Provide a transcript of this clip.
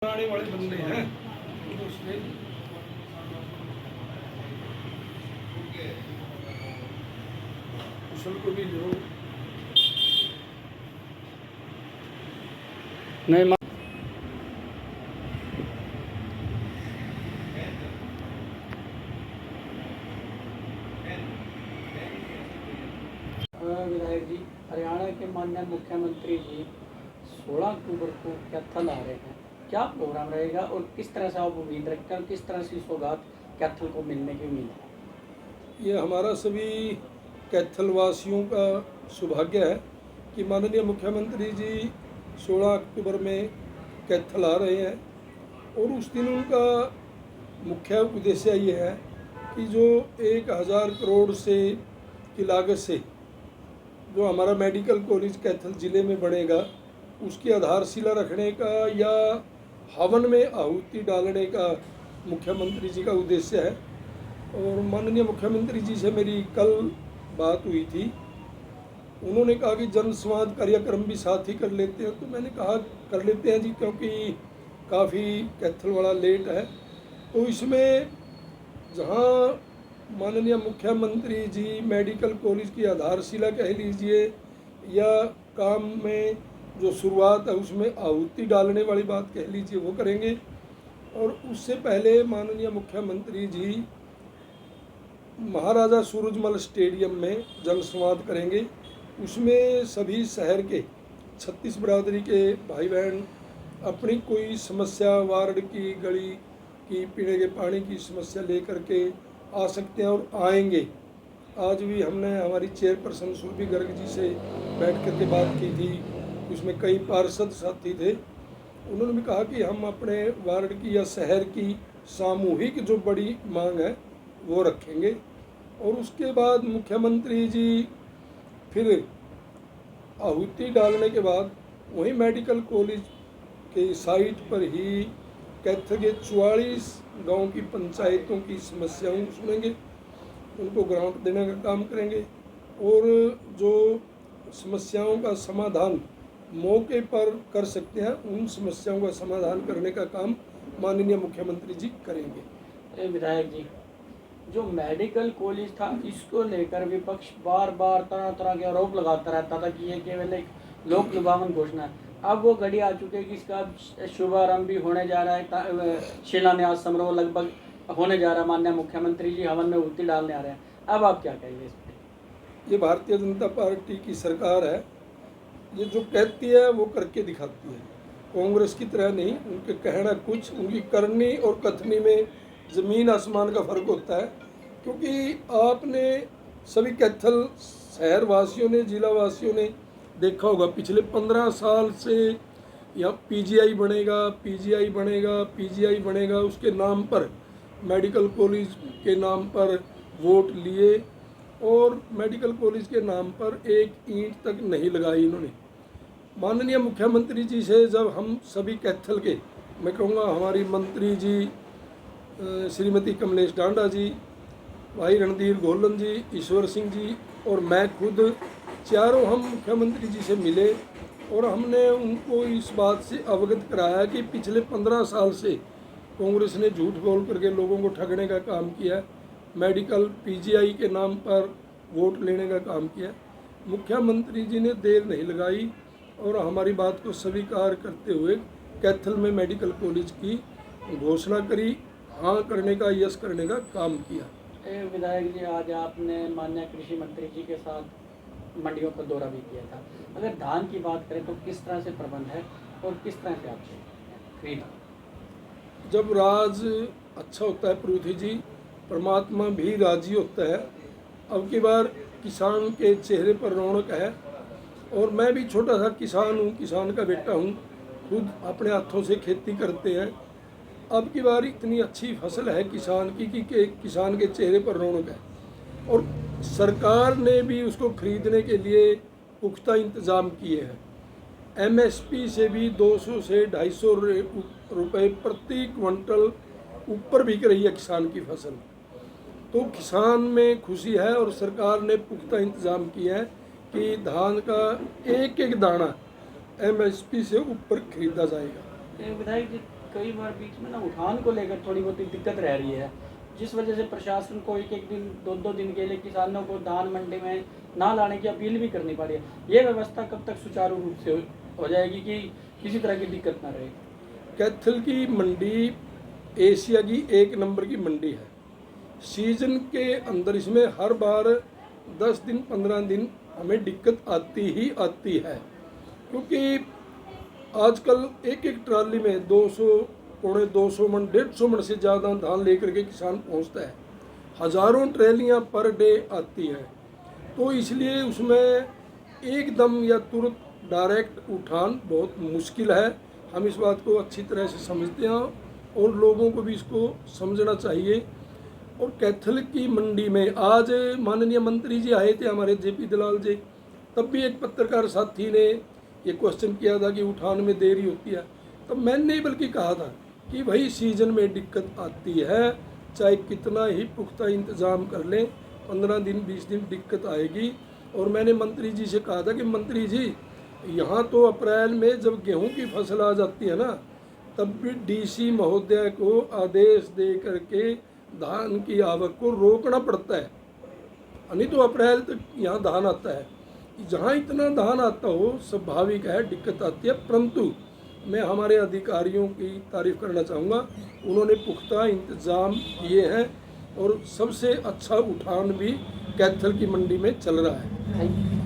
आने वाले बंदे हैं तो उसमें कुशल को भी लो। नहीं विधायक जी, हरियाणा के माननीय मुख्यमंत्री जी 16 अक्टूबर को कैथल आ रहे हैं। क्या प्रोग्राम रहेगा और किस तरह से आप उम्मीद रखते हैं और किस तरह से सौगात कैथल को मिलने की उम्मीद है? ये हमारा सभी कैथल वासियों का सौभाग्य है कि माननीय मुख्यमंत्री जी 16 अक्टूबर में कैथल आ रहे हैं और उस दिन उनका मुख्य उद्देश्य ये है कि जो 1000 करोड़ से की लागत से जो हमारा मेडिकल कॉलेज कैथल ज़िले में बनेगा उसकी आधारशिला रखने का या हवन में आहुति डालने का मुख्यमंत्री जी का उद्देश्य है। और माननीय मुख्यमंत्री जी से मेरी कल बात हुई थी। उन्होंने कहा कि जन संवाद कार्यक्रम भी साथ ही कर लेते हैं, तो मैंने कहा कर लेते हैं जी, क्योंकि काफ़ी कैथल वाला लेट है। तो इसमें जहाँ माननीय मुख्यमंत्री जी मेडिकल कॉलेज की आधारशिला कह लीजिए या काम में जो शुरुआत है उसमें आहुति डालने वाली बात कह लीजिए वो करेंगे। और उससे पहले माननीय मुख्यमंत्री जी महाराजा सूरजमल स्टेडियम में जनसंवाद करेंगे। उसमें सभी शहर के 36 बिरादरी के भाई बहन अपनी कोई समस्या, वार्ड की, गली की, पीने के पानी की समस्या लेकर के आ सकते हैं और आएंगे। आज भी हमने हमारी चेयरपर्सन सुरभि गर्ग जी से बैठ कर के बात की थी, उसमें कई पार्षद साथी थे। उन्होंने भी कहा कि हम अपने वार्ड की या शहर की सामूहिक जो बड़ी मांग है वो रखेंगे। और उसके बाद मुख्यमंत्री जी फिर आहुति डालने के बाद वहीं मेडिकल कॉलेज के साइट पर ही कैथल के 44 गांव की पंचायतों की समस्याओं सुनेंगे, उनको ग्रांट देने का काम करेंगे और जो समस्याओं का समाधान मौके पर कर सकते हैं उन समस्याओं का समाधान करने का काम माननीय मुख्यमंत्री जी करेंगे। विधायक जी, जो मेडिकल कॉलेज था इसको लेकर विपक्ष बार बार तरह तरह के आरोप लगाता रहता था कि ये केवल एक लोक लुभावन घोषणा है। अब वो घड़ी आ चुकी है कि इसका शुभारंभ भी होने जा रहा है, शिलान्यास समारोह लगभग होने जा रहा है, माननीय मुख्यमंत्री जी हवन में आहुति डालने आ रहे हैं। अब आप क्या कहेंगे इस पर? ये भारतीय जनता पार्टी की सरकार है, ये जो कहती है वो करके दिखाती है। कांग्रेस की तरह नहीं, उनके कहना कुछ, उनकी करनी और कथनी में ज़मीन आसमान का फ़र्क होता है। क्योंकि आपने सभी कैथल शहर वासियों ने, जिला वासियों ने देखा होगा पिछले 15 साल से यहाँ पीजीआई बनेगा, पीजीआई बनेगा, पीजीआई बनेगा, उसके नाम पर मेडिकल कॉलेज के नाम पर वोट लिए और मेडिकल कॉलेज के नाम पर एक ईंट तक नहीं लगाई इन्होंने। माननीय मुख्यमंत्री जी से जब हम सभी कैथल के, मैं कहूँगा हमारी मंत्री जी श्रीमती कमलेश डांडा जी, भाई रणधीर गोलन जी, ईश्वर सिंह जी और मैं खुद चारों हम मुख्यमंत्री जी से मिले और हमने उनको इस बात से अवगत कराया कि पिछले 15 साल से कांग्रेस ने झूठ बोल करके लोगों को ठगने का काम किया, मेडिकल पीजीआई के नाम पर वोट लेने का काम किया। मुख्यमंत्री जी ने देर नहीं लगाई और हमारी बात को स्वीकार करते हुए कैथल में मेडिकल कॉलेज की घोषणा करी, हाँ करने का, यस करने का काम किया। विधायक जी, आज आपने माननीय कृषि मंत्री जी के साथ मंडियों का दौरा भी किया था। अगर धान की बात करें तो किस तरह से प्रबंध है और किस तरह से आप खरीद? जब राज अच्छा होता है पृथ्वी जी, परमात्मा भी राजी होता है। अब की बार किसान के चेहरे पर रौनक है और मैं भी छोटा सा किसान हूँ, किसान का बेटा हूँ, खुद अपने हाथों से खेती करते हैं। अब की बार इतनी अच्छी फसल है किसान की कि किसान के चेहरे पर रौनक है और सरकार ने भी उसको खरीदने के लिए पुख्ता इंतज़ाम किए हैं। एमएसपी से भी 200 से 250 रुपये प्रति क्विंटल ऊपर बिक रही है किसान की फसल। तो किसान में खुशी है और सरकार ने पुख्ता इंतज़ाम किया है कि धान का एक एक दाना एमएसपी से ऊपर खरीदा जाएगा। विधायक जी, कई बार बीच में ना उठान को लेकर थोड़ी बहुत दिक्कत रह रही है, जिस वजह से प्रशासन को एक एक दिन दो दिन के लिए किसानों को धान मंडी में ना लाने की अपील भी करनी पड़ी है। ये व्यवस्था कब तक सुचारू रूप से हो जाएगी कि किसी तरह की दिक्कत ना रहे? कैथल की मंडी एशिया की 1 नंबर की मंडी है। सीजन के अंदर इसमें हर बार 10 दिन 15 दिन हमें दिक्कत आती ही आती है, क्योंकि आजकल एक एक ट्राली में 200 पौने 200 मन 150 मन से ज़्यादा धान लेकर के किसान पहुंचता है। हज़ारों ट्रैलियां पर डे आती है, तो इसलिए उसमें एकदम या तुरंत डायरेक्ट उठान बहुत मुश्किल है। हम इस बात को अच्छी तरह से समझते हैं और लोगों को भी इसको समझना चाहिए। और कैथल की मंडी में आज माननीय मंत्री जी आए थे हमारे जेपी दलाल जी, तब भी एक पत्रकार साथी ने ये क्वेश्चन किया था कि उठान में देरी होती है, तब मैंने बल्कि कहा था कि भाई सीजन में दिक्कत आती है, चाहे कितना ही पुख्ता इंतज़ाम कर लें 15 दिन 20 दिन दिक्कत आएगी। और मैंने मंत्री जी से कहा था कि मंत्री जी यहाँ तो अप्रैल में जब गेहूं की फसल आ जाती है ना, तब भी डीसी महोदय को आदेश दे करके धान की आवक को रोकना पड़ता है, नहीं तो अप्रैल तक यहाँ धान आता है। जहाँ इतना धान आता हो स्वाभाविक है दिक्कत आती है, परंतु मैं हमारे अधिकारियों की तारीफ करना चाहूँगा, उन्होंने पुख्ता इंतज़ाम किए हैं और सबसे अच्छा उठान भी कैथल की मंडी में चल रहा है।